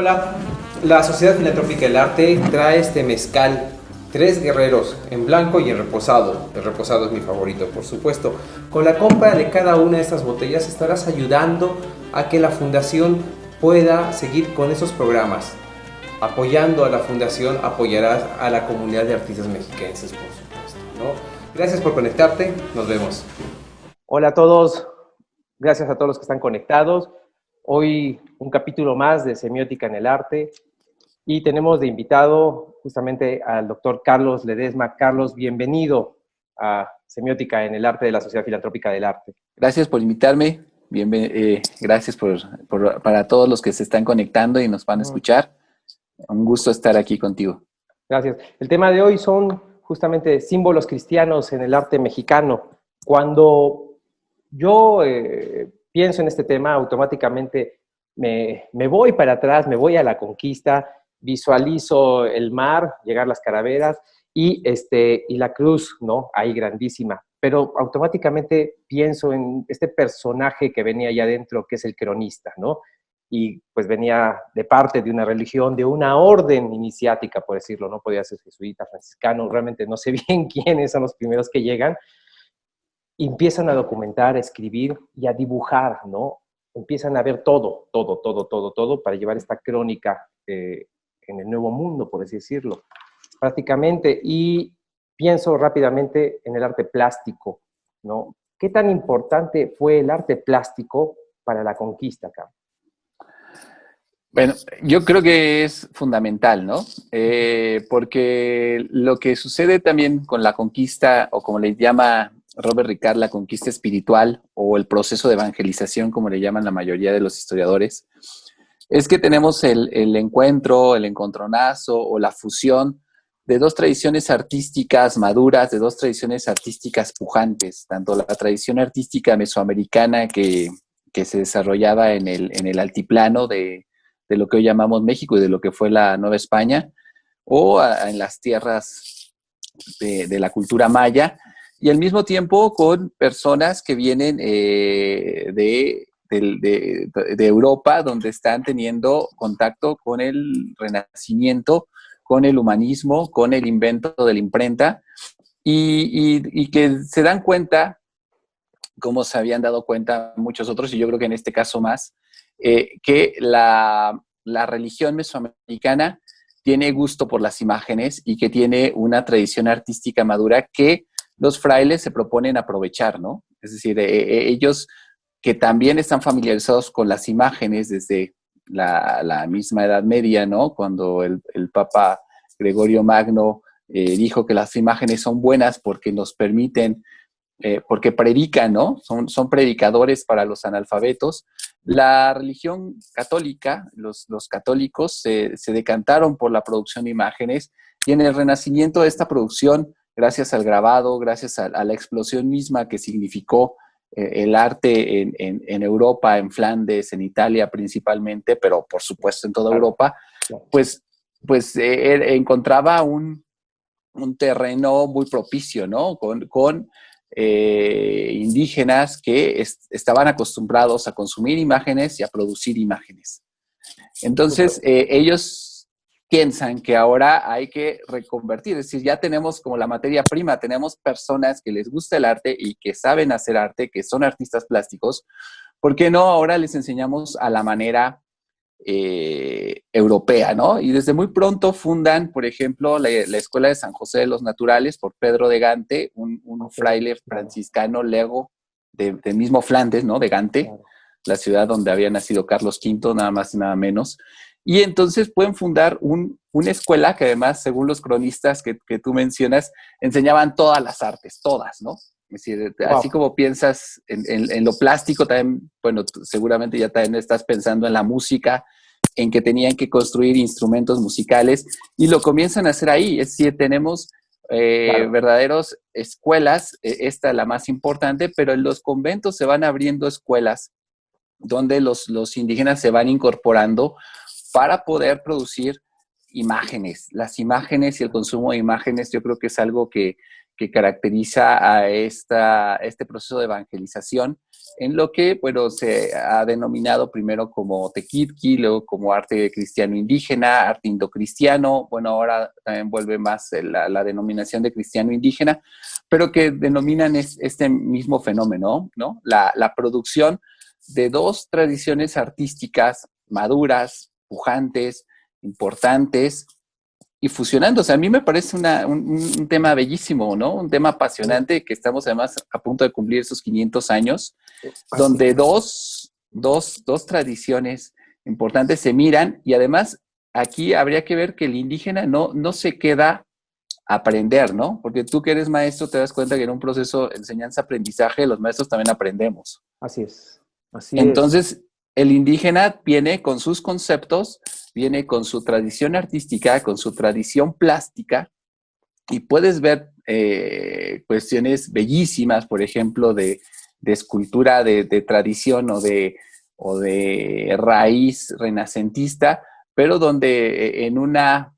Hola, la Sociedad Filantrópica del Arte trae este mezcal, tres guerreros, en blanco y en reposado. El reposado es mi favorito, por supuesto. Con la compra de cada una de estas botellas estarás ayudando a que la fundación pueda seguir con esos programas. Apoyando a la fundación, apoyarás a la comunidad de artistas mexiquenses, por supuesto, ¿no? Gracias por conectarte, nos vemos. Hola a todos, gracias a todos los que están conectados. Hoy un capítulo más de Semiótica en el Arte y tenemos de invitado justamente al doctor Carlos Ledesma. Carlos, bienvenido a Semiótica en el Arte de la Sociedad Filantrópica del Arte. Gracias por invitarme, gracias para todos los que se están conectando y nos van a escuchar. Un gusto estar aquí contigo. Gracias. El tema de hoy son justamente símbolos cristianos en el arte mexicano. Cuando yo pienso en este tema, automáticamente me voy para atrás, me voy a la conquista, visualizo el mar, llegar las calaveras y la cruz, ¿no? Ahí grandísima. Pero automáticamente pienso en este personaje que venía allá adentro, que es el cronista, ¿no? Y pues venía de parte de una religión, de una orden iniciática, por decirlo, no podía ser jesuita, franciscano, realmente no sé bien quiénes son los primeros que llegan, y empiezan a documentar, a escribir y a dibujar, ¿no? Empiezan a ver todo para llevar esta crónica en el Nuevo Mundo, por así decirlo, prácticamente. Y pienso rápidamente en el arte plástico, ¿no? ¿Qué tan importante fue el arte plástico para la conquista, Carlos? Bueno, yo creo que es fundamental, ¿no? Porque lo que sucede también con la conquista, o como le llama Robert Ricard, la conquista espiritual, o el proceso de evangelización, como le llaman la mayoría de los historiadores, es que tenemos el encuentro, el encontronazo, o la fusión de dos tradiciones artísticas maduras, de dos tradiciones artísticas pujantes, tanto la tradición artística mesoamericana que se desarrollaba en el altiplano de lo que hoy llamamos México y de lo que fue la Nueva España, o en las tierras de la cultura maya, y al mismo tiempo con personas que vienen de Europa, donde están teniendo contacto con el Renacimiento, con el humanismo, con el invento de la imprenta, y que se dan cuenta, como se habían dado cuenta muchos otros, y yo creo que en este caso más, que la religión mesoamericana tiene gusto por las imágenes y que tiene una tradición artística madura que los frailes se proponen aprovechar, ¿no? Es decir, ellos que también están familiarizados con las imágenes desde la misma Edad Media, ¿no? Cuando el Papa Gregorio Magno dijo que las imágenes son buenas porque nos permiten porque predican, ¿no? Son predicadores para los analfabetos. La religión católica, los católicos se decantaron por la producción de imágenes, y en el Renacimiento de esta producción, gracias al grabado, gracias a la explosión misma que significó el arte en Europa, en Flandes, en Italia principalmente, pero por supuesto en toda Europa, pues encontraba un terreno muy propicio, ¿no? Con indígenas que estaban acostumbrados a consumir imágenes y a producir imágenes. Entonces, ellos piensan que ahora hay que reconvertir, es decir, ya tenemos como la materia prima, tenemos personas que les gusta el arte y que saben hacer arte, que son artistas plásticos, ¿por qué no ahora les enseñamos a la manera europea, ¿no? Y desde muy pronto fundan, por ejemplo, la Escuela de San José de los Naturales por Pedro de Gante, un fraile franciscano lego del mismo Flandes, ¿no? De Gante, la ciudad donde había nacido Carlos V, nada más y nada menos. Y entonces pueden fundar una escuela que además, según los cronistas que tú mencionas, enseñaban todas las artes, todas, ¿no? Es decir, así como piensas en lo plástico, también, bueno, seguramente ya también estás pensando en la música, en que tenían que construir instrumentos musicales, y lo comienzan a hacer ahí. Es decir, tenemos verdaderos escuelas, esta es la más importante, pero en los conventos se van abriendo escuelas donde los indígenas se van incorporando para poder producir imágenes. Las imágenes y el consumo de imágenes, yo creo que es algo que caracteriza a este proceso de evangelización en lo que, bueno, se ha denominado primero como tequitqui, luego como arte cristiano indígena, arte indocristiano, bueno, ahora también vuelve más la denominación de cristiano indígena, pero que denominan este mismo fenómeno, ¿no? La producción de dos tradiciones artísticas maduras, pujantes, importantes, y fusionándose. A mí me parece un tema bellísimo, ¿no? Un tema apasionante que estamos además a punto de cumplir esos 500 años, Así donde es. dos tradiciones importantes se miran y además aquí habría que ver que el indígena no se queda a aprender, ¿no? Porque tú que eres maestro te das cuenta que en un proceso de enseñanza-aprendizaje los maestros también aprendemos. Así es. Así es. Entonces, el indígena viene con sus conceptos, viene con su tradición artística, con su tradición plástica, y puedes ver cuestiones bellísimas, por ejemplo, de escultura de tradición o de raíz renacentista, pero donde en una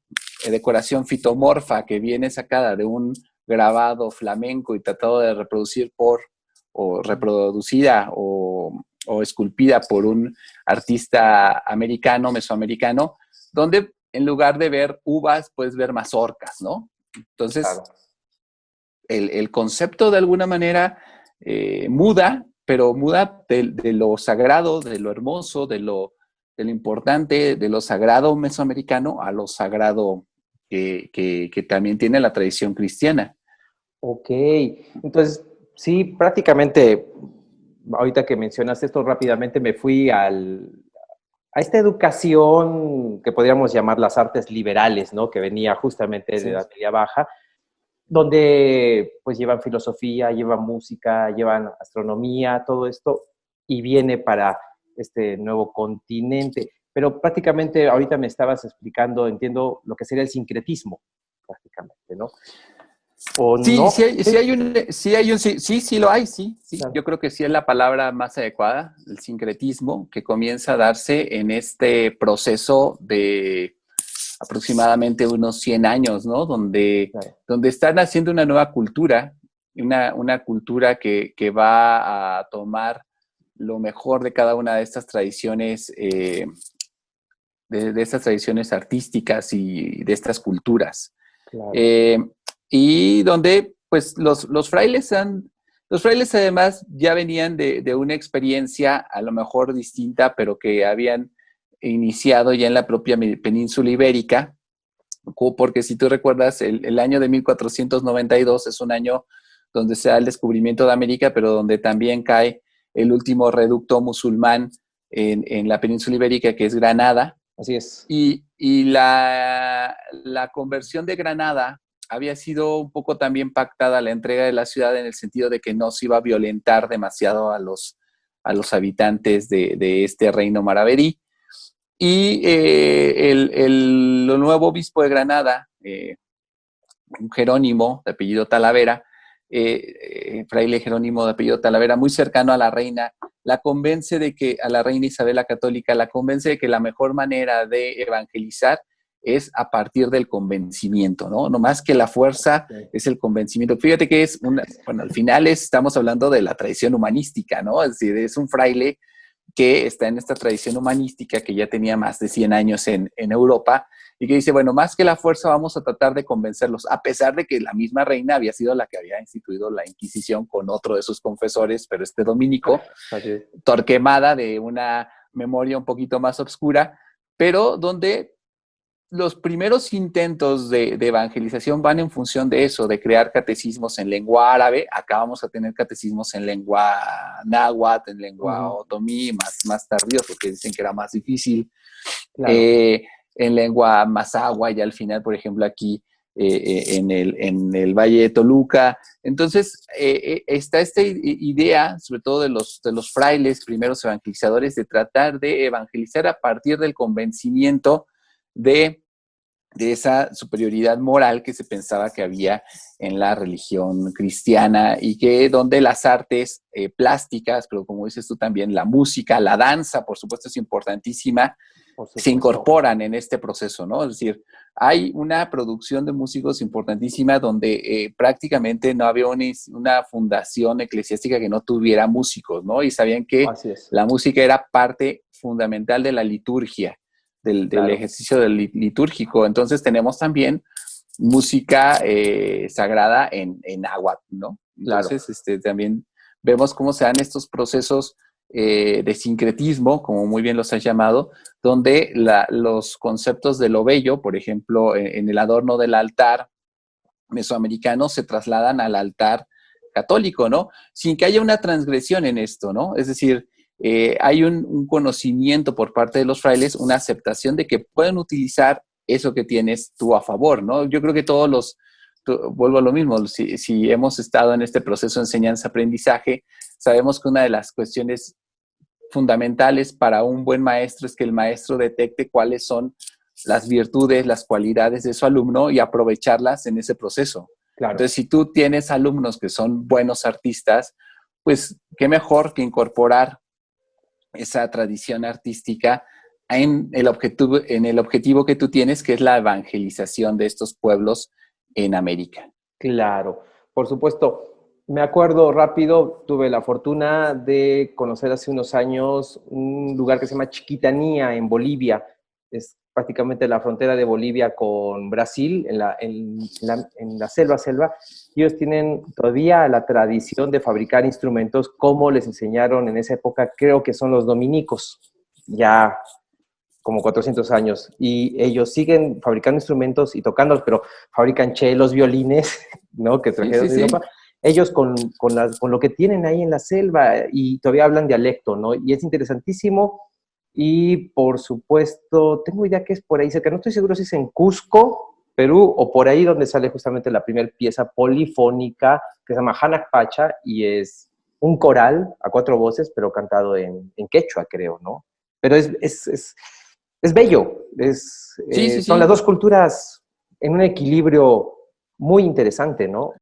decoración fitomorfa que viene sacada de un grabado flamenco y tratado de reproducir o reproducida o esculpida por un artista americano, mesoamericano, donde en lugar de ver uvas, puedes ver mazorcas, ¿no? Entonces, Claro. el concepto de alguna manera muda, pero muda de lo sagrado, de lo hermoso, de lo importante, de lo sagrado mesoamericano a lo sagrado que también tiene la tradición cristiana. Ok, entonces sí, prácticamente, ahorita que mencionaste esto rápidamente, me fui a esta educación que podríamos llamar las artes liberales, ¿no? Que venía justamente de Sí. la media baja, donde pues llevan filosofía, llevan música, llevan astronomía, todo esto, y viene para este nuevo continente. Pero prácticamente ahorita me estabas explicando, entiendo lo que sería el sincretismo, prácticamente, ¿no? ¿O Sí, no? Sí, sí lo hay, sí, sí. claro. Yo creo que sí es la palabra más adecuada, el sincretismo, que comienza a darse en este proceso de aproximadamente unos 100 años, ¿no? Claro. Donde están haciendo una nueva cultura, una cultura que va a tomar lo mejor de cada una de estas tradiciones, de estas tradiciones artísticas y de estas culturas. Claro. Eh, y donde, pues, los frailes además ya venían de una experiencia a lo mejor distinta, pero que habían iniciado ya en la propia península ibérica, porque si tú recuerdas, el año de 1492 es un año donde se da el descubrimiento de América, pero donde también cae el último reducto musulmán en la península ibérica, que es Granada, Así es. y la conversión de Granada había sido un poco también pactada la entrega de la ciudad en el sentido de que no se iba a violentar demasiado a los habitantes de este reino maravedí. Y el nuevo obispo de Granada, un Jerónimo de apellido Talavera, fraile Jerónimo de apellido Talavera, muy cercano a la reina, la convence de que, a la reina Isabel la Católica, la convence de que la mejor manera de evangelizar es a partir del convencimiento, ¿no? No más que la fuerza es el convencimiento. Fíjate que bueno, al final estamos hablando de la tradición humanística, ¿no? Es decir, es un fraile que está en esta tradición humanística que ya tenía más de 100 años en Europa y que dice, bueno, más que la fuerza vamos a tratar de convencerlos, a pesar de que la misma reina había sido la que había instituido la Inquisición con otro de sus confesores, pero este dominico, Así es. Torquemada, de una memoria un poquito más oscura, pero donde los primeros intentos de evangelización van en función de eso, de crear catecismos en lengua árabe. Acá vamos a tener catecismos en lengua náhuatl, en lengua otomí, más tardío, porque dicen que era más difícil. Claro. En lengua mazahua, y al final, por ejemplo, aquí en el Valle de Toluca. Entonces, está esta idea, sobre todo de los frailes, primeros evangelizadores, de tratar de evangelizar a partir del convencimiento de esa superioridad moral que se pensaba que había en la religión cristiana y que donde las artes plásticas, pero como dices tú también, la música, la danza, por supuesto, es importantísima, Por se supuesto. incorporan en este proceso, ¿no? Es decir, hay una producción de músicos importantísima donde prácticamente no había una fundación eclesiástica que no tuviera músicos, ¿no? Y sabían que Así es, la música era parte fundamental de la liturgia, del claro. ejercicio litúrgico. Entonces tenemos también música sagrada en náhuatl, ¿no? Claro, Entonces, también vemos cómo se dan estos procesos de sincretismo, como muy bien los has llamado, donde los conceptos de lo bello, por ejemplo, en el adorno del altar mesoamericano, se trasladan al altar católico, ¿no? Sin que haya una transgresión en esto, ¿no? Es decir, hay un conocimiento por parte de los frailes, una aceptación de que pueden utilizar eso que tienes tú a favor, ¿no? Yo creo que vuelvo a lo mismo, si hemos estado en este proceso de enseñanza-aprendizaje, sabemos que una de las cuestiones fundamentales para un buen maestro es que el maestro detecte cuáles son las virtudes, las cualidades de su alumno y aprovecharlas en ese proceso. claro. Entonces, si tú tienes alumnos que son buenos artistas, pues qué mejor que incorporar esa tradición artística en el objetivo que tú tienes, que es la evangelización de estos pueblos en América. Claro, por supuesto. Me acuerdo rápido, tuve la fortuna de conocer hace unos años un lugar que se llama Chiquitanía en Bolivia. Es prácticamente la frontera de Bolivia con Brasil, en la selva. Y ellos tienen todavía la tradición de fabricar instrumentos como les enseñaron en esa época, creo que son los dominicos, ya como 400 años, y ellos siguen fabricando instrumentos y tocándolos, pero fabrican chelos, violines, ¿no? Que Sí, trajeron sí, de sí. Europa. Ellos con lo que tienen ahí en la selva y todavía hablan dialecto, ¿no? Y es interesantísimo. Y por supuesto, tengo idea que es por ahí cerca, no estoy seguro si es en Cusco, Perú, o por ahí donde sale justamente la primera pieza polifónica que se llama Hanak Pacha y es un coral a 4 voces, pero cantado en quechua, creo, ¿no? Pero es bello, Sí, sí, son las sí. dos culturas en un equilibrio muy interesante, ¿no?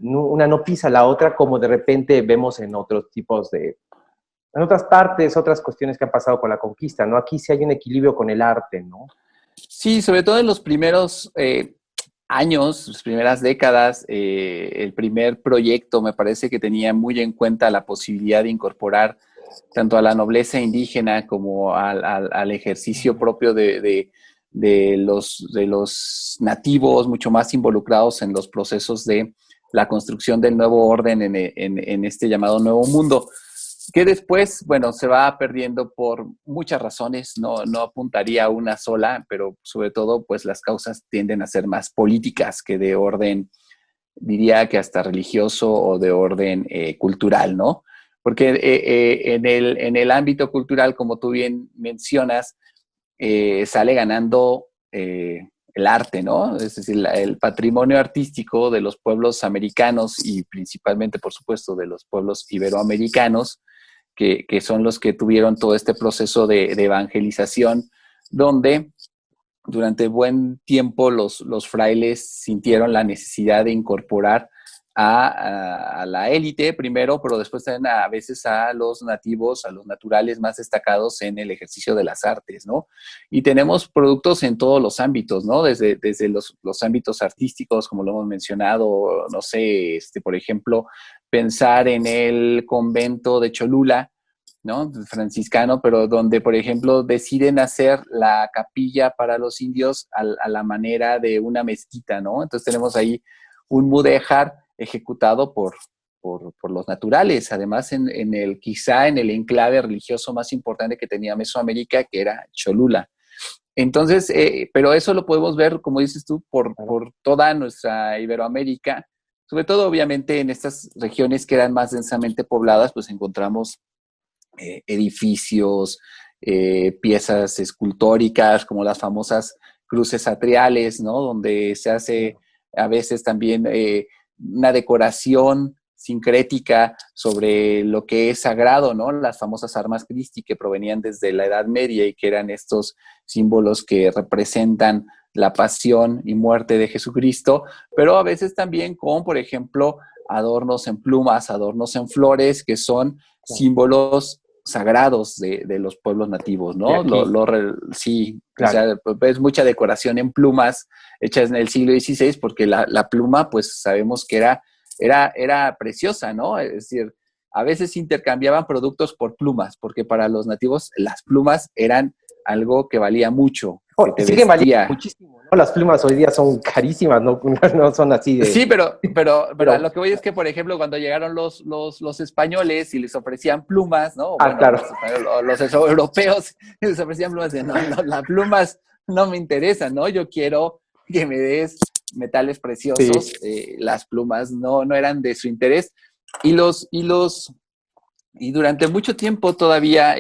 Una no pisa la otra como de repente vemos en otros tipos en otras partes, otras cuestiones que han pasado con la conquista, ¿no? Aquí sí hay un equilibrio con el arte, ¿no? Sí, sobre todo en los primeros años, las primeras décadas, el primer proyecto me parece que tenía muy en cuenta la posibilidad de incorporar tanto a la nobleza indígena como al ejercicio propio de los nativos, mucho más involucrados en los procesos de la construcción del nuevo orden en este llamado Nuevo Mundo, que después, bueno, se va perdiendo por muchas razones, no apuntaría a una sola, pero sobre todo, pues las causas tienden a ser más políticas que de orden diría que hasta religioso o de orden cultural, ¿no? Porque en el ámbito cultural, como tú bien mencionas, sale ganando el arte, ¿no? Es decir, el patrimonio artístico de los pueblos americanos y principalmente, por supuesto, de los pueblos iberoamericanos, que son los que tuvieron todo este proceso de evangelización, donde durante buen tiempo los frailes sintieron la necesidad de incorporar a la élite primero, pero después también a veces a los nativos, a los naturales más destacados en el ejercicio de las artes, ¿no? Y tenemos productos en todos los ámbitos, ¿no? Desde los ámbitos artísticos, como lo hemos mencionado, no sé, por ejemplo, pensar en el convento de Cholula, ¿no? Franciscano, pero donde, por ejemplo, deciden hacer la capilla para los indios a la manera de una mezquita, ¿no? Entonces tenemos ahí un mudéjar ejecutado por los naturales, además quizá en el enclave religioso más importante que tenía Mesoamérica, que era Cholula. Entonces, pero eso lo podemos ver, como dices tú, por toda nuestra Iberoamérica, sobre todo obviamente en estas regiones que eran más densamente pobladas, pues encontramos edificios, piezas escultóricas, como las famosas cruces atriales, ¿no? Donde se hace a veces también una decoración sincrética sobre lo que es sagrado, ¿no? Las famosas armas Christi que provenían desde la Edad Media y que eran estos símbolos que representan la pasión y muerte de Jesucristo, pero a veces también con, por ejemplo, adornos en plumas, adornos en flores, que son símbolos sagrados de los pueblos nativos, ¿no? Sí, claro. O sea, ves mucha decoración en plumas hechas en el siglo XVI, porque la pluma, pues sabemos que era preciosa, ¿no? Es decir, a veces intercambiaban productos por plumas, porque para los nativos las plumas eran algo que valía mucho. Que siguen valiendo muchísimo, ¿no? Las plumas hoy día son carísimas, no, no son así de... Sí, pero a lo que voy es que, por ejemplo, cuando llegaron los españoles y les ofrecían plumas, ¿no? Bueno, claro. Los europeos les ofrecían plumas, no, las plumas no me interesan, ¿no? Yo quiero que me des metales preciosos. Sí. Las plumas no eran de su interés. Y durante mucho tiempo todavía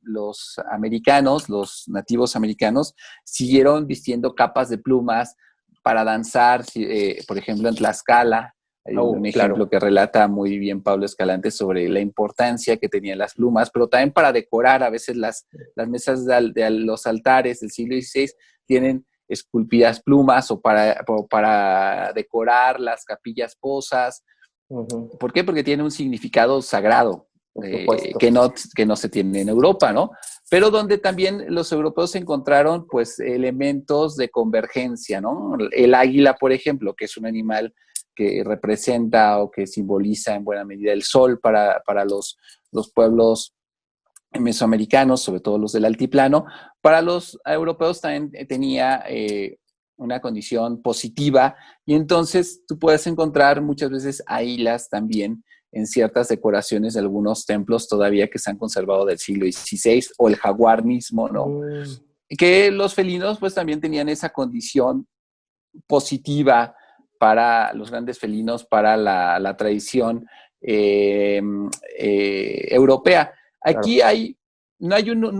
los americanos, los nativos americanos, siguieron vistiendo capas de plumas para danzar, por ejemplo, en Tlaxcala. Hay un ejemplo que relata muy bien Pablo Escalante sobre la importancia que tenían las plumas, pero también para decorar a veces las mesas de los altares del siglo XVI tienen esculpidas plumas o para decorar las capillas posas. Uh-huh. ¿Por qué? Porque tiene un significado sagrado. Que no se tiene en Europa, ¿no? Pero donde también los europeos encontraron, pues, elementos de convergencia, ¿no? El águila, por ejemplo, que es un animal que representa o que simboliza en buena medida el sol para los pueblos mesoamericanos, sobre todo los del altiplano. Para los europeos también tenía una condición positiva, y entonces tú puedes encontrar muchas veces águilas también en ciertas decoraciones de algunos templos todavía que se han conservado del siglo XVI, o el jaguar mismo, ¿no? Que los felinos pues también tenían esa condición positiva para los grandes felinos, para la tradición europea. Aquí no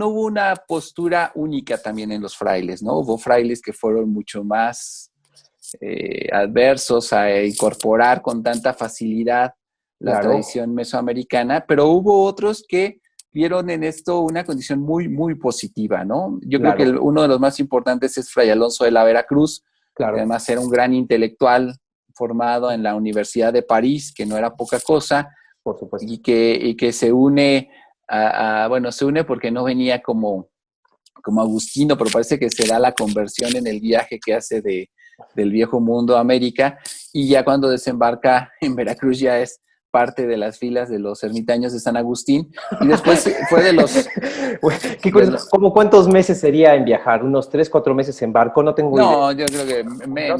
hubo una postura única también en los frailes, ¿no? Hubo frailes que fueron mucho más adversos a incorporar con tanta facilidad la tradición mesoamericana, pero hubo otros que vieron en esto una condición muy, muy positiva, ¿no? Yo creo que uno de los más importantes es Fray Alonso de la Veracruz, que además era un gran intelectual formado en la Universidad de París, que no era poca cosa, por supuesto, y que se une se une porque no venía como agustino, pero parece que se da la conversión en el viaje que hace del viejo mundo a América, y ya cuando desembarca en Veracruz ya es parte de las filas de los ermitaños de San Agustín, y después fue de los... Qué curioso. ¿Cómo cuántos meses sería en viajar? ¿Unos 3, 4 meses en barco? No tengo idea. No, yo creo que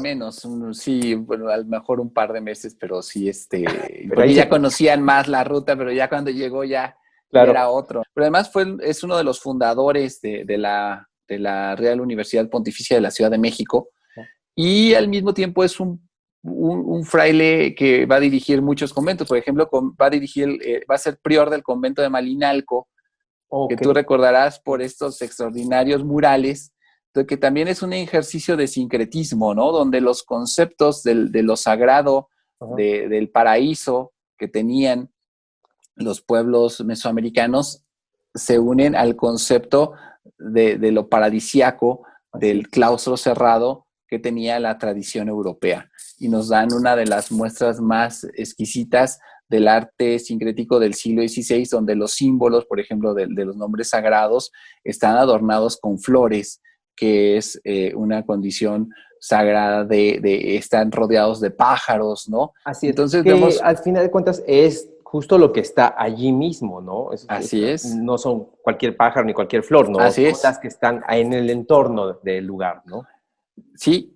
menos, sí, bueno, a lo mejor un par de meses, pero sí, porque ya conocían más la ruta, pero ya cuando llegó ya era otro. Pero además es uno de los fundadores de la Real Universidad Pontificia de la Ciudad de México, y al mismo tiempo es un un fraile que va a dirigir muchos conventos. Por ejemplo, va a ser prior del convento de Malinalco, que tú recordarás por estos extraordinarios murales, que también es un ejercicio de sincretismo, ¿no? Donde los conceptos de lo sagrado, del paraíso que tenían los pueblos mesoamericanos se unen al concepto de lo paradisiaco, del claustro cerrado que tenía la tradición europea. Y nos dan una de las muestras más exquisitas del arte sincrético del siglo XVI, donde los símbolos, por ejemplo, de los nombres sagrados, están adornados con flores, que es una condición sagrada están rodeados de pájaros, ¿no? Así es. Entonces vemos, al final de cuentas es justo lo que está allí mismo, ¿no? Así es. No son cualquier pájaro ni cualquier flor, ¿no? Así son es. las que están en el entorno del lugar, ¿no? Sí.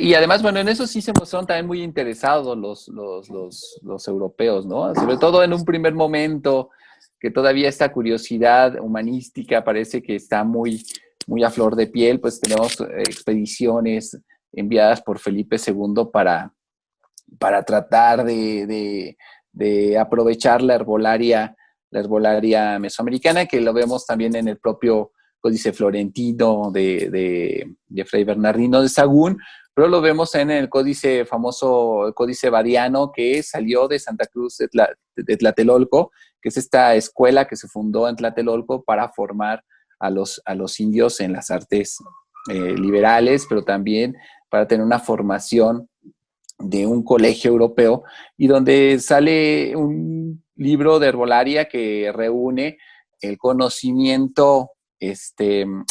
Y además, bueno, en eso sí se mostraron también muy interesados los europeos, ¿no? Sobre todo en un primer momento, que todavía esta curiosidad humanística parece que está muy, muy a flor de piel, pues tenemos expediciones enviadas por Felipe II para tratar de aprovechar la herbolaria mesoamericana, que lo vemos también en el propio Códice Florentino de Fray Bernardino de Sahagún, pero lo vemos en el famoso Códice Badiano, que salió de Santa Cruz de Tlatelolco, que es esta escuela que se fundó en Tlatelolco para formar a los indios en las artes liberales, pero también para tener una formación de un colegio europeo, y donde sale un libro de herbolaria que reúne el conocimiento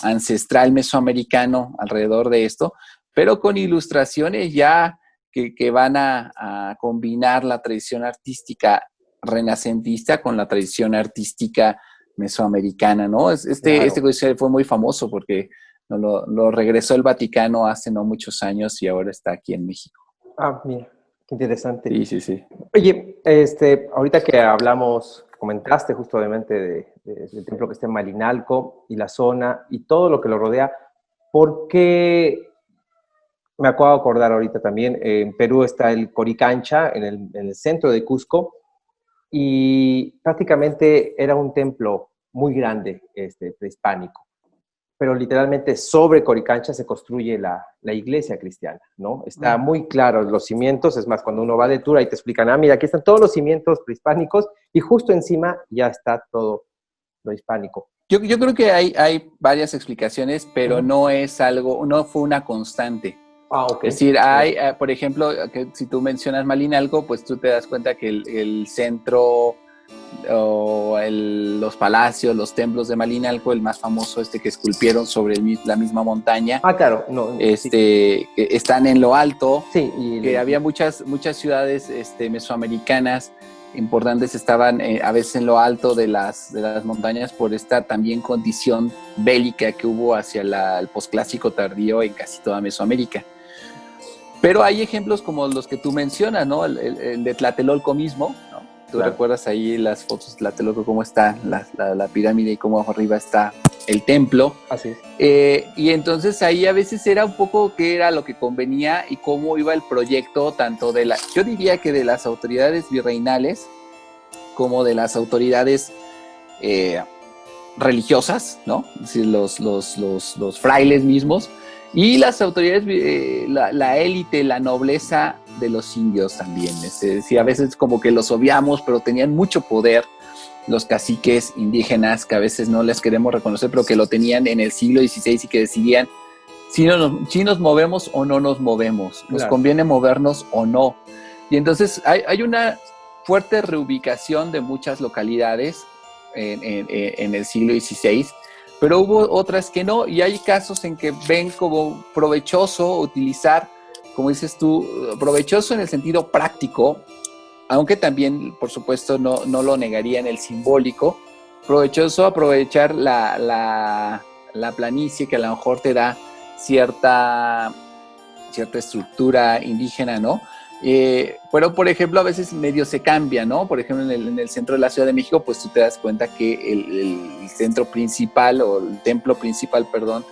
ancestral mesoamericano alrededor de esto, pero con ilustraciones ya que van a combinar la tradición artística renacentista con la tradición artística mesoamericana, ¿no? Este códice fue muy famoso porque lo regresó el Vaticano hace no muchos años y ahora está aquí en México. Ah, mira, qué interesante. Sí. Oye, ahorita que hablamos, comentaste justo obviamente del templo que está en Malinalco y la zona y todo lo que lo rodea, porque me acabo de acordar ahorita también, en Perú está el Coricancha, en el centro de Cusco, y prácticamente era un templo muy grande, prehispánico. Pero literalmente sobre Coricancha se construye la iglesia cristiana, ¿no? Está muy claro los cimientos, es más, cuando uno va de tour ahí te explican, mira, aquí están todos los cimientos prehispánicos y justo encima ya está todo lo hispánico. Yo creo que hay varias explicaciones, pero no fue una constante. Okay. Es decir, por ejemplo, que si tú mencionas Malinalco, pues tú te das cuenta que el centro o los palacios, los templos de Malinalco, el más famoso que esculpieron sobre la misma montaña. Claro. Que están en lo alto. Sí. Que había muchas ciudades mesoamericanas importantes estaban a veces en lo alto de las montañas por esta también condición bélica que hubo hacia el posclásico tardío en casi toda Mesoamérica. Pero hay ejemplos como los que tú mencionas, ¿no? El de Tlatelolco mismo, ¿no? Tú recuerdas ahí las fotos de Tlatelolco, cómo está la pirámide y cómo arriba está el templo. Así es. Y entonces ahí a veces era un poco qué era lo que convenía y cómo iba el proyecto, tanto yo diría que de las autoridades virreinales como de las autoridades religiosas, ¿no? Es decir, los frailes mismos, y las autoridades, la élite, la nobleza de los indios también. Es decir, a veces como que los obviamos, pero tenían mucho poder los caciques indígenas, que a veces no les queremos reconocer, pero que lo tenían en el siglo XVI y que decidían si nos movemos o no nos movemos, nos conviene movernos o no. Y entonces hay una fuerte reubicación de muchas localidades en el siglo XVI, pero hubo otras que no, y hay casos en que ven como provechoso utilizar, como dices tú, provechoso en el sentido práctico, aunque también, por supuesto, no lo negaría en el simbólico, provechoso aprovechar la planicie que a lo mejor te da cierta estructura indígena, ¿no? Pero, por ejemplo, a veces medio se cambia, ¿no? Por ejemplo, en el centro de la Ciudad de México, pues tú te das cuenta que el centro principal, o el templo principal, perdón,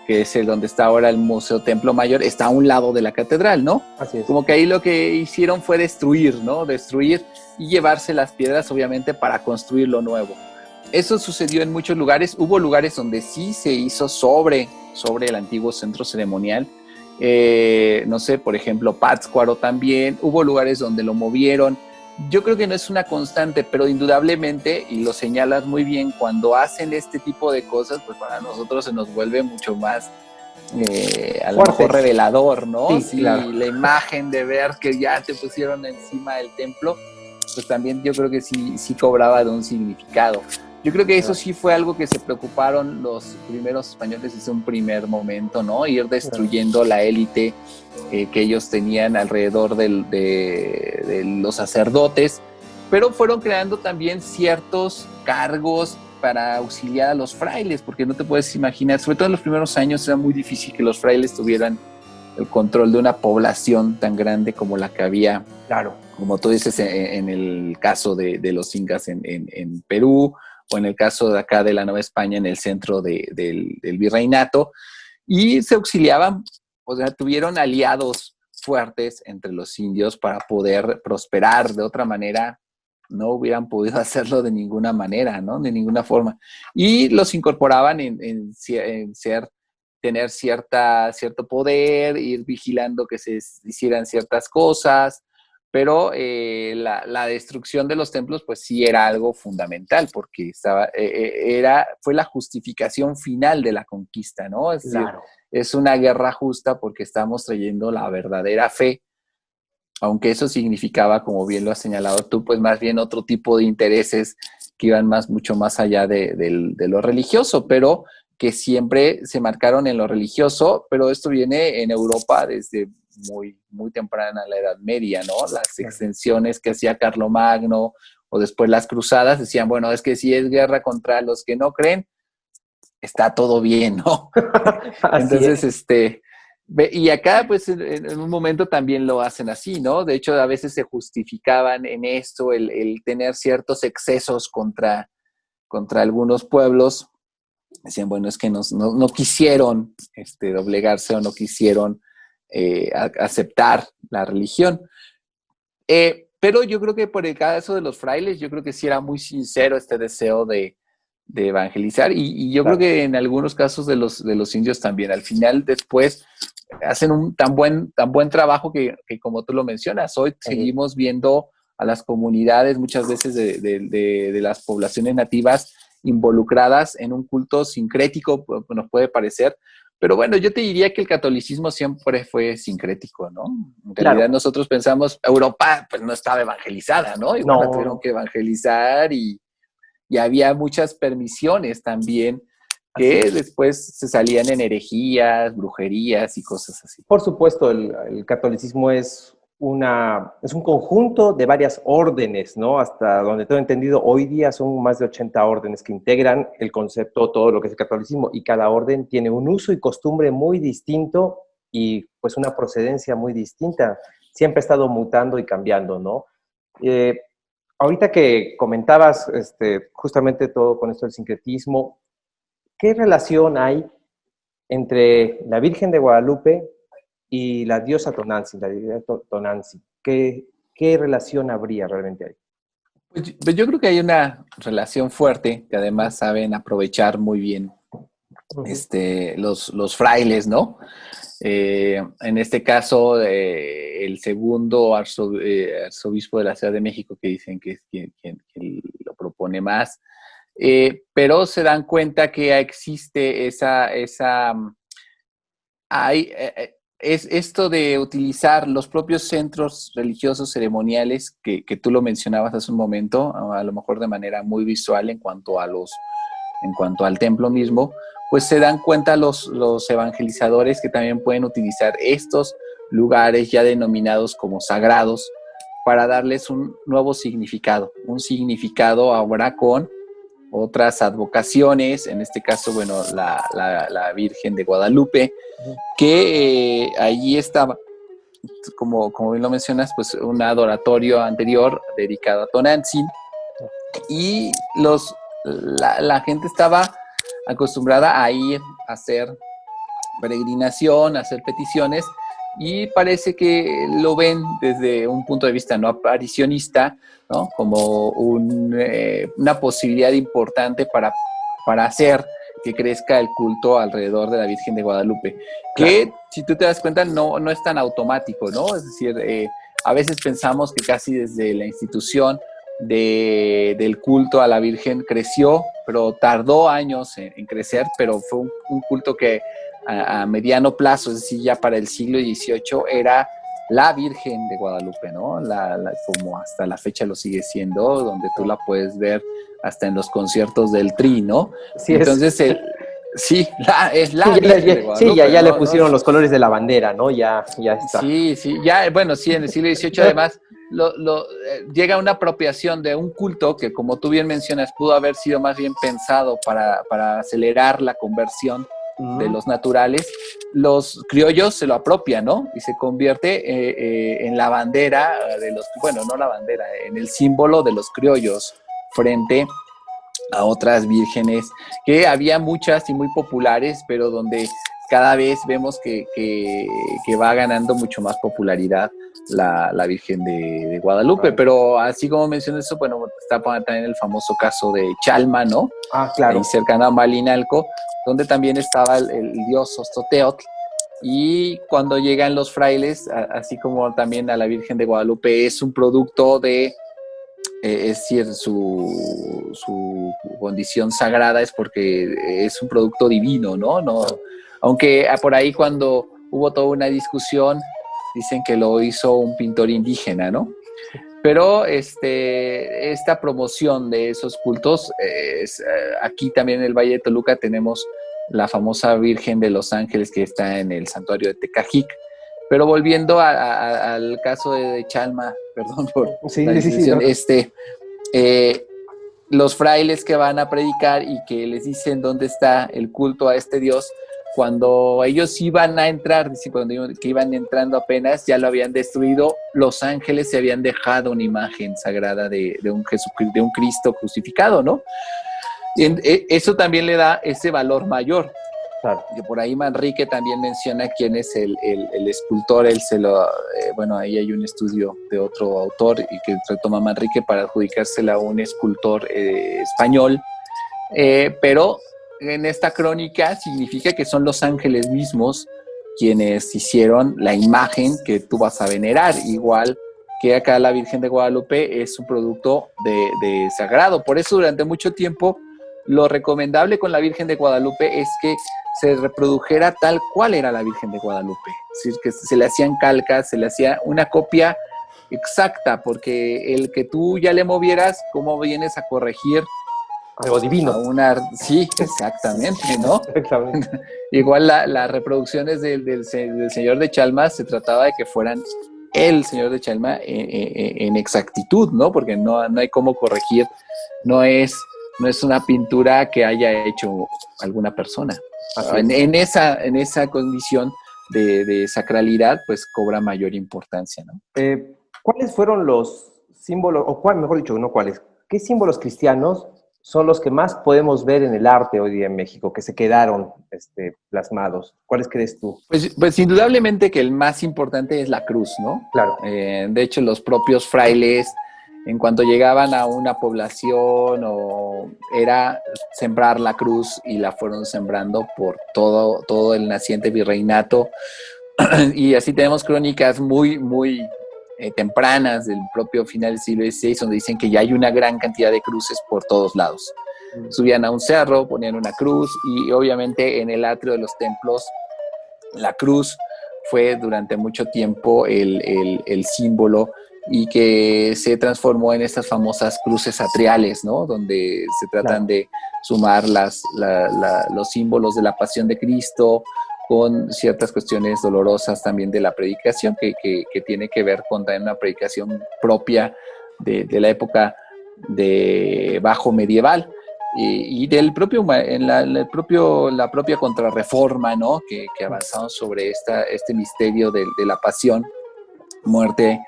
que es el donde está ahora el Museo Templo Mayor, está a un lado de la catedral, ¿no? Así es. Como que ahí lo que hicieron fue destruir, ¿no? Destruir y llevarse las piedras, obviamente, para construir lo nuevo. Eso sucedió en muchos lugares. Hubo lugares donde sí se hizo sobre el antiguo centro ceremonial. No sé, por ejemplo, Pátzcuaro también. Hubo lugares donde lo movieron. Yo creo que no es una constante, pero indudablemente, y lo señalas muy bien, cuando hacen este tipo de cosas, pues para nosotros se nos vuelve mucho más, a lo mejor revelador, ¿no? Sí, claro. La imagen de ver que ya te pusieron encima del templo, pues también yo creo que sí cobraba de un significado. Yo creo que eso sí fue algo que se preocuparon los primeros españoles desde un primer momento, ¿no? Ir destruyendo la élite que ellos tenían alrededor de los sacerdotes, pero fueron creando también ciertos cargos para auxiliar a los frailes, porque no te puedes imaginar, sobre todo en los primeros años era muy difícil que los frailes tuvieran el control de una población tan grande como la que había, Claro, como tú dices, en el caso de los incas en Perú, o en el caso de acá de la Nueva España, en el centro del virreinato, y se auxiliaban, o sea, tuvieron aliados fuertes entre los indios para poder prosperar. De otra manera, no hubieran podido hacerlo de ninguna manera, ¿no? De ninguna forma. Y los incorporaban en tener cierto poder, ir vigilando que se hicieran ciertas cosas, pero la destrucción de los templos pues sí era algo fundamental, porque fue la justificación final de la conquista, ¿no? Es decir, claro. es una guerra justa porque estamos trayendo la verdadera fe, aunque eso significaba, como bien lo has señalado tú, pues más bien otro tipo de intereses que iban mucho más allá de lo religioso, pero que siempre se marcaron en lo religioso, pero esto viene en Europa desde muy, muy temprana la Edad Media, ¿no? Las extensiones que hacía Carlomagno o después las cruzadas decían, bueno, es que si es guerra contra los que no creen, está todo bien, ¿no? Entonces, y acá, pues, en un momento también lo hacen así, ¿no? De hecho, a veces se justificaban en esto el tener ciertos excesos contra algunos pueblos. Decían, bueno, es que no quisieron doblegarse o no quisieron aceptar la religión. Pero yo creo que por el caso de los frailes, yo creo que sí era muy sincero este deseo de evangelizar, y yo creo que en algunos casos de los indios también. Al final, después, hacen un tan buen trabajo que como tú lo mencionas, hoy seguimos viendo a las comunidades, muchas veces de las poblaciones nativas, involucradas en un culto sincrético, nos puede parecer, pero bueno, yo te diría que el catolicismo siempre fue sincrético, ¿no? En realidad nosotros pensamos, Europa pues no estaba evangelizada, ¿no? Y bueno, tuvieron que evangelizar y había muchas permisiones también que después se salían en herejías, brujerías y cosas así. Por supuesto, el catolicismo es un conjunto de varias órdenes, ¿no? Hasta donde tengo entendido, hoy día son más de 80 órdenes que integran el concepto, todo lo que es el catolicismo, y cada orden tiene un uso y costumbre muy distinto y pues una procedencia muy distinta. Siempre ha estado mutando y cambiando, ¿no? Ahorita que comentabas justamente todo con esto del sincretismo, ¿qué relación hay entre la Virgen de Guadalupe y la diosa Tonantzin, la divinidad Tonantzin? ¿Qué relación habría realmente ahí? Pues yo creo que hay una relación fuerte que además saben aprovechar muy bien los frailes, ¿no? En este caso, el segundo arzobispo de la Ciudad de México, que dicen que es quien lo propone más, pero se dan cuenta que existe es esto de utilizar los propios centros religiosos ceremoniales que tú lo mencionabas hace un momento, a lo mejor de manera muy visual en cuanto al templo mismo, pues se dan cuenta los evangelizadores que también pueden utilizar estos lugares ya denominados como sagrados para darles un nuevo significado, un significado ahora con otras advocaciones, en este caso, bueno, la Virgen de Guadalupe, que allí estaba, como bien lo mencionas, pues un adoratorio anterior dedicado a Tonantzin, y la gente estaba acostumbrada a ir a hacer peregrinación, hacer peticiones, y parece que lo ven desde un punto de vista no aparicionista, ¿no? Como una posibilidad importante para hacer que crezca el culto alrededor de la Virgen de Guadalupe, que si tú te das cuenta no es tan automático, ¿no? Es decir, a veces pensamos que casi desde la institución del culto a la Virgen creció, pero tardó años en crecer, pero fue un culto que a mediano plazo, es decir, ya para el siglo XVIII, era la Virgen de Guadalupe, ¿no? Como hasta la fecha lo sigue siendo, donde tú la puedes ver hasta en los conciertos del Tri, ¿no? Sí, entonces, es la sí, Virgen de Guadalupe. Sí, ya ¿no? le pusieron los colores de la bandera, ¿no? Ya está. Sí, ya, bueno, sí, en el siglo XVIII además llega una apropiación de un culto que, como tú bien mencionas, pudo haber sido más bien pensado para acelerar la conversión de los naturales. Los criollos se lo apropian, ¿no? Y se convierte en la bandera no la bandera, en el símbolo de los criollos frente a otras vírgenes, que había muchas y muy populares, pero donde cada vez vemos que va ganando mucho más popularidad la Virgen de Guadalupe. Pero así como mencioné eso, bueno, está también el famoso caso de Chalma, ¿no? Claro. Ahí cercano a Malinalco, donde también estaba el dios Ostoteotl. Y cuando llegan los frailes, así como también a la Virgen de Guadalupe, es un producto de, es decir, su condición sagrada es porque es un producto divino, ¿no? Aunque por ahí cuando hubo toda una discusión, dicen que lo hizo un pintor indígena, ¿no? Pero esta promoción de esos cultos, aquí también en el Valle de Toluca tenemos la famosa Virgen de los Ángeles que está en el santuario de Tecajic. Pero volviendo al caso de Chalma, perdón por la discusión, los frailes que van a predicar y que les dicen dónde está el culto a este dios, cuando ellos iban a entrar, que iban entrando apenas, ya lo habían destruido. Los ángeles se habían dejado una imagen sagrada de un Cristo crucificado, ¿no? Y eso también le da ese valor mayor. Claro. Que por ahí Manrique también menciona quién es el escultor. Ahí hay un estudio de otro autor y que retoma Manrique para adjudicársela a un escultor español. Pero en esta crónica significa que son los ángeles mismos quienes hicieron la imagen que tú vas a venerar, igual que acá la Virgen de Guadalupe es un producto de sagrado. Por eso durante mucho tiempo lo recomendable con la Virgen de Guadalupe es que se reprodujera tal cual era la Virgen de Guadalupe, es decir, que se le hacían calcas, se le hacía una copia exacta, porque el que tú ya le movieras, ¿cómo vienes a corregir algo divino? Sí, exactamente, ¿no? Exactamente. Igual las reproducciones del Señor de Chalma se trataba de que fueran el Señor de Chalma en exactitud, ¿no? Porque no hay cómo corregir, no es una pintura que haya hecho alguna persona. En esa condición de sacralidad, pues cobra mayor importancia, ¿no? ¿Cuáles fueron los símbolos, qué símbolos cristianos son los que más podemos ver en el arte hoy día en México, que se quedaron plasmados? ¿Cuáles crees tú? Pues indudablemente que el más importante es la cruz, ¿no? Claro. De hecho, los propios frailes, en cuanto llegaban a una población, era sembrar la cruz, y la fueron sembrando por todo el naciente virreinato. Y así tenemos crónicas muy, muy tempranas del propio final del siglo XVI, donde dicen que ya hay una gran cantidad de cruces por todos lados. Subían a un cerro, ponían una cruz, y obviamente en el atrio de los templos la cruz fue durante mucho tiempo el símbolo, y que se transformó en estas famosas cruces atriales, ¿no? Donde se tratan de sumar los símbolos de la pasión de Cristo con ciertas cuestiones dolorosas también de la predicación, que tiene que ver con también una predicación propia de la época de bajo medieval, y del propio la propia contrarreforma, ¿no? Que avanzaron sobre este misterio de la pasión, muerte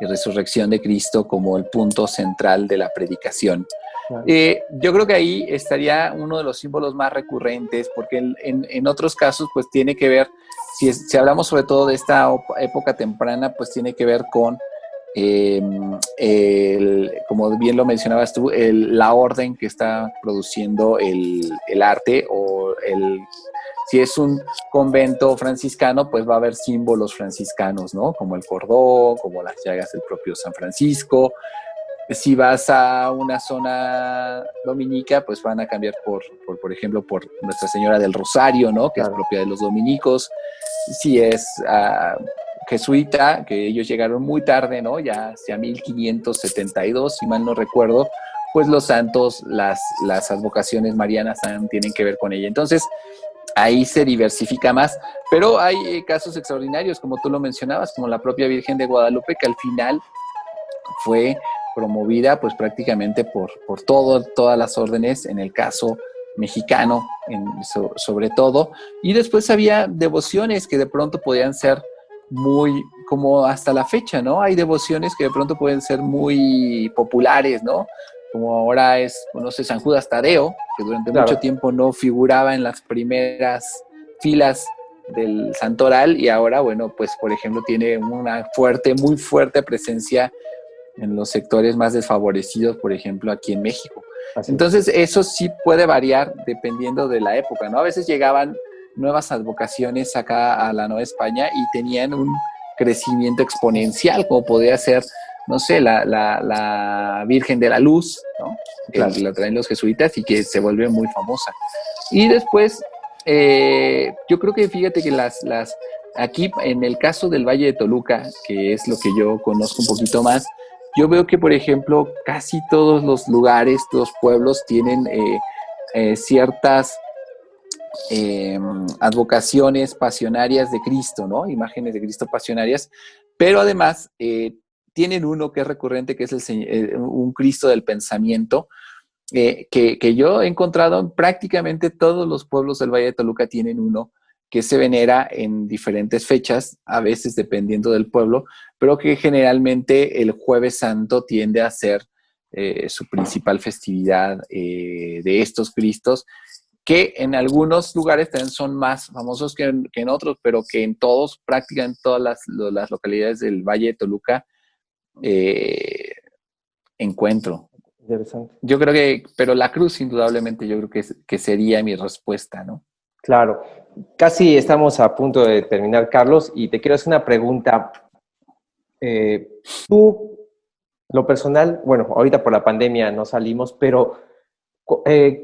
y resurrección de Cristo como el punto central de la predicación. Claro. Yo creo que ahí estaría uno de los símbolos más recurrentes, porque en otros casos, pues tiene que ver, si hablamos sobre todo de esta época temprana, pues tiene que ver con, como bien lo mencionabas tú, la orden que está produciendo el arte, o si es un convento franciscano, pues va a haber símbolos franciscanos, ¿no? Como el cordón, como las llagas del propio San Francisco. Si vas a una zona dominica, pues van a cambiar por ejemplo, por Nuestra Señora del Rosario, ¿no? Que es Claro. propia de los dominicos. Si es jesuita, que ellos llegaron muy tarde, ¿no? Ya hacia 1572, si mal no recuerdo, pues los santos, las advocaciones marianas tienen que ver con ella. Entonces, ahí se diversifica más, pero hay casos extraordinarios, como tú lo mencionabas, como la propia Virgen de Guadalupe, que al final fue promovida pues prácticamente por todas las órdenes, en el caso mexicano sobre todo, y después había devociones que de pronto podían ser muy, como hasta la fecha, ¿no? Hay devociones que de pronto pueden ser muy populares, ¿no? Como ahora es, no sé, San Judas Tadeo, que durante Claro. mucho tiempo no figuraba en las primeras filas del santoral, y ahora, bueno, pues por ejemplo tiene una muy fuerte presencia en los sectores más desfavorecidos, por ejemplo, aquí en México. Así es. Entonces, eso sí puede variar dependiendo de la época, ¿no? A veces llegaban nuevas advocaciones acá a la Nueva España y tenían un crecimiento exponencial, como podría ser, no sé, la Virgen de la Luz, ¿no? Que Claro. la traen los jesuitas y que se vuelve muy famosa. Y después, yo creo que fíjate que aquí en el caso del Valle de Toluca, que es lo que yo conozco un poquito más, yo veo que, por ejemplo, casi todos los lugares, los pueblos tienen ciertas advocaciones pasionarias de Cristo, ¿no? Imágenes de Cristo pasionarias, pero además tienen uno que es recurrente, que es un Cristo del pensamiento, que yo he encontrado en prácticamente todos los pueblos del Valle de Toluca. Tienen uno que se venera en diferentes fechas, a veces dependiendo del pueblo, pero que generalmente el Jueves Santo tiende a ser su principal festividad de estos Cristos, que en algunos lugares también son más famosos que en otros, pero que en todos, prácticamente en todas las localidades del Valle de Toluca, eh, encuentro. Interesante. Yo creo que, pero la cruz indudablemente yo creo que sería mi respuesta, ¿no? Claro. Casi estamos a punto de terminar, Carlos, y te quiero hacer una pregunta. Tú, lo personal, bueno, ahorita por la pandemia no salimos, pero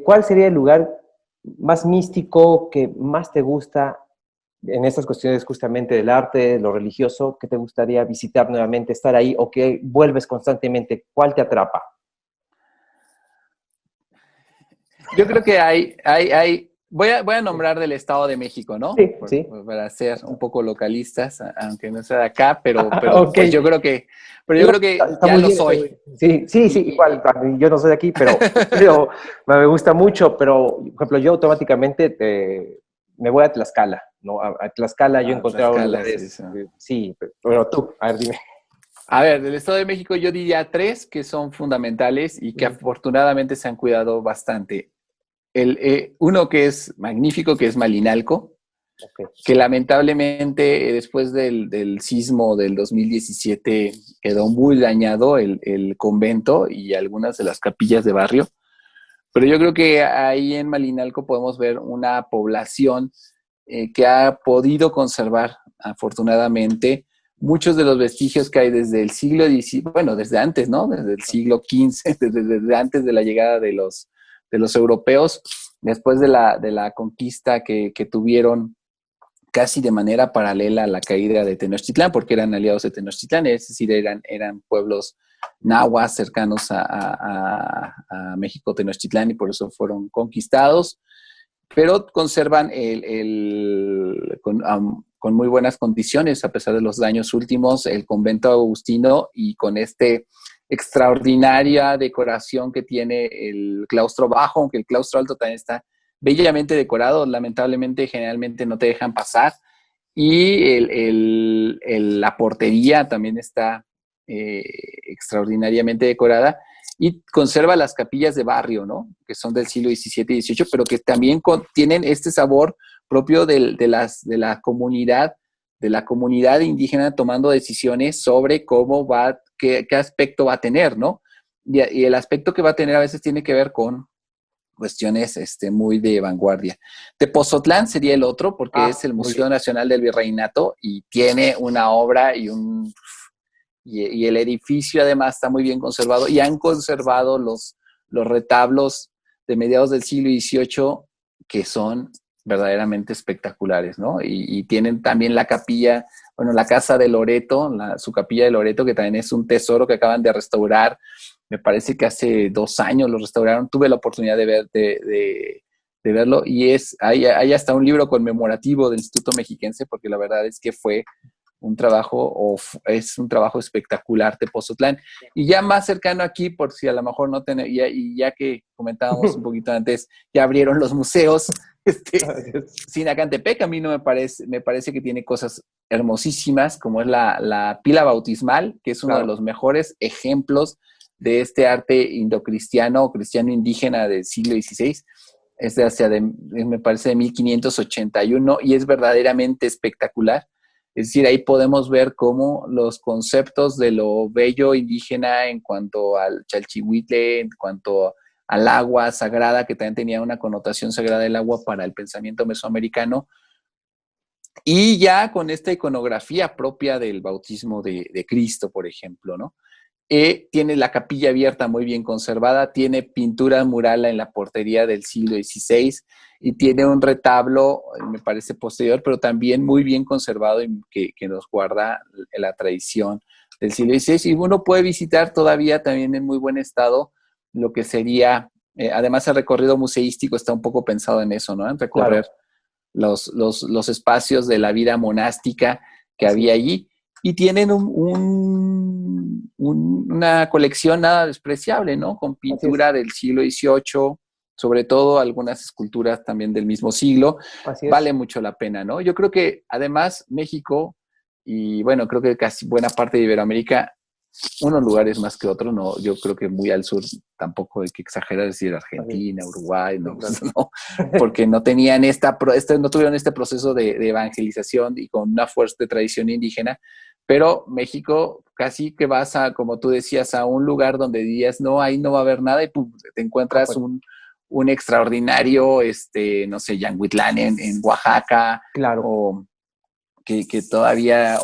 ¿cuál sería el lugar más místico que más te gusta en estas cuestiones justamente del arte, lo religioso, que te gustaría visitar nuevamente, estar ahí o que vuelves constantemente? ¿Cuál te atrapa? Yo creo que voy a nombrar del Estado de México, ¿no? Sí, sí. Para ser un poco localistas, aunque no sea de acá, pero Ok. pues yo creo que No, está ya muy lo bien, está soy. muy bien. Sí, sí, sí, igual, yo no soy de aquí, pero me gusta mucho, pero, por ejemplo, yo automáticamente me voy a Tlaxcala, ¿no? A Tlaxcala yo he encontrado Tlaxcala, sí, lugares, sí. sí, pero tú, a ver, dime. A ver, del Estado de México yo diría tres que son fundamentales y que afortunadamente se han cuidado bastante. Uno que es magnífico, que es Malinalco, Okay. que lamentablemente después del sismo del 2017 quedó muy dañado el convento y algunas de las capillas de barrio. Pero yo creo que ahí en Malinalco podemos ver una población que ha podido conservar, afortunadamente, muchos de los vestigios que hay desde el siglo XIX, bueno, desde antes, ¿no? Desde el siglo XV, desde antes de la llegada de los europeos, después de la conquista que tuvieron casi de manera paralela a la caída de Tenochtitlán, porque eran aliados de Tenochtitlán, es decir, eran pueblos nahuas cercanos a México Tenochtitlán, y por eso fueron conquistados, pero conservan con muy buenas condiciones, a pesar de los daños últimos, el convento agustino, y con extraordinaria decoración que tiene el claustro bajo, aunque el claustro alto también está bellamente decorado. Lamentablemente generalmente no te dejan pasar, y la portería también está extraordinariamente decorada, y conserva las capillas de barrio, ¿no? Que son del siglo XVII y XVIII, pero que también tienen este sabor propio de la comunidad indígena tomando decisiones sobre cómo qué aspecto va a tener, ¿no? Y el aspecto que va a tener a veces tiene que ver con cuestiones muy de vanguardia. Tepozotlán sería el otro, porque es el Museo Nacional del Virreinato y tiene una obra y el edificio además está muy bien conservado y han conservado los retablos de mediados del siglo XVIII que son verdaderamente espectaculares, ¿no? Y tienen también la capilla, bueno, la casa de Loreto, su capilla de Loreto, que también es un tesoro que acaban de restaurar. Me parece que hace 2 años lo restauraron. Tuve la oportunidad de verlo y hay hasta un libro conmemorativo del Instituto Mexiquense, porque la verdad es que fue es un trabajo espectacular Tepozotlán. Y ya más cercano aquí, por si a lo mejor no tenemos, y ya que comentábamos un poquito antes, ya abrieron los museos. Sinacantepec a mí no me parece que tiene cosas hermosísimas, como es la pila bautismal, que es uno de los mejores ejemplos de este arte indocristiano o cristiano indígena del siglo XVI. Es me parece de 1581 y es verdaderamente espectacular. Es decir, ahí podemos ver cómo los conceptos de lo bello indígena en cuanto al chalchihuitle, en cuanto al agua sagrada, que también tenía una connotación sagrada del agua para el pensamiento mesoamericano, y ya con esta iconografía propia del bautismo de Cristo, por ejemplo, ¿no? Tiene la capilla abierta muy bien conservada, tiene pintura mural en la portería del siglo XVI y tiene un retablo, me parece posterior, pero también muy bien conservado y que nos guarda la tradición del siglo XVI. Y uno puede visitar todavía también en muy buen estado lo que sería, además el recorrido museístico está un poco pensado en eso, ¿no? En recorrer los espacios de la vida monástica que había allí. Y tienen una colección nada despreciable, ¿no? Con pintura del siglo XVIII, sobre todo algunas esculturas también del mismo siglo. Vale mucho la pena, ¿no? Yo creo que además México, y bueno, creo que casi buena parte de Iberoamérica, unos lugares más que otros, no, yo creo que muy al sur tampoco hay que exagerar, decir Argentina, Uruguay, no, no, porque no tenían no tuvieron este proceso de evangelización y con una fuerte tradición indígena. Pero México casi que vas como tú decías, a un lugar donde dirías, no, ahí no va a haber nada y pum, te encuentras un extraordinario, no sé, Yanguitlán en Oaxaca, o que todavía,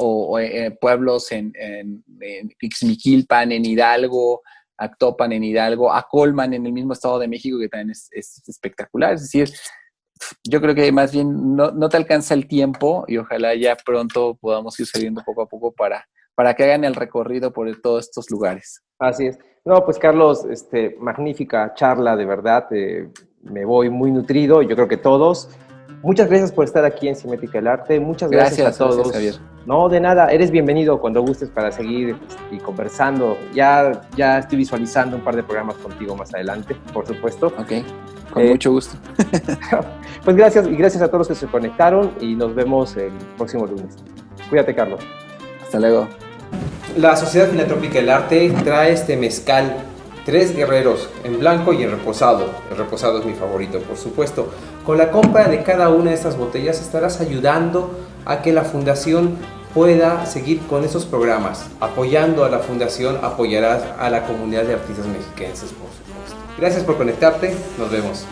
pueblos en Ixmiquilpan, en Hidalgo, Actopan en Hidalgo, Acolman en el mismo Estado de México, que también es espectacular. Es decir, yo creo que más bien no te alcanza el tiempo y ojalá ya pronto podamos ir saliendo poco a poco para que hagan el recorrido por todos estos lugares. Así es. No, pues Carlos, magnífica charla, de verdad. Me voy muy nutrido, yo creo que todos. Muchas gracias por estar aquí en Cinética del Arte. Muchas gracias a todos. Gracias, Javier. No, de nada. Eres bienvenido cuando gustes para seguir y conversando. Ya estoy visualizando un par de programas contigo más adelante, por supuesto. Ok, con mucho gusto. Pues gracias, y gracias a todos los que se conectaron y nos vemos el próximo lunes. Cuídate, Carlos. Hasta luego. La Sociedad Filantrópica del Arte trae este mezcal, 3 guerreros, en blanco y en reposado. El reposado es mi favorito, por supuesto. Con la compra de cada una de estas botellas estarás ayudando a que la fundación pueda seguir con esos programas. Apoyando a la fundación, apoyarás a la comunidad de artistas mexiquenses, por supuesto. Gracias por conectarte, nos vemos.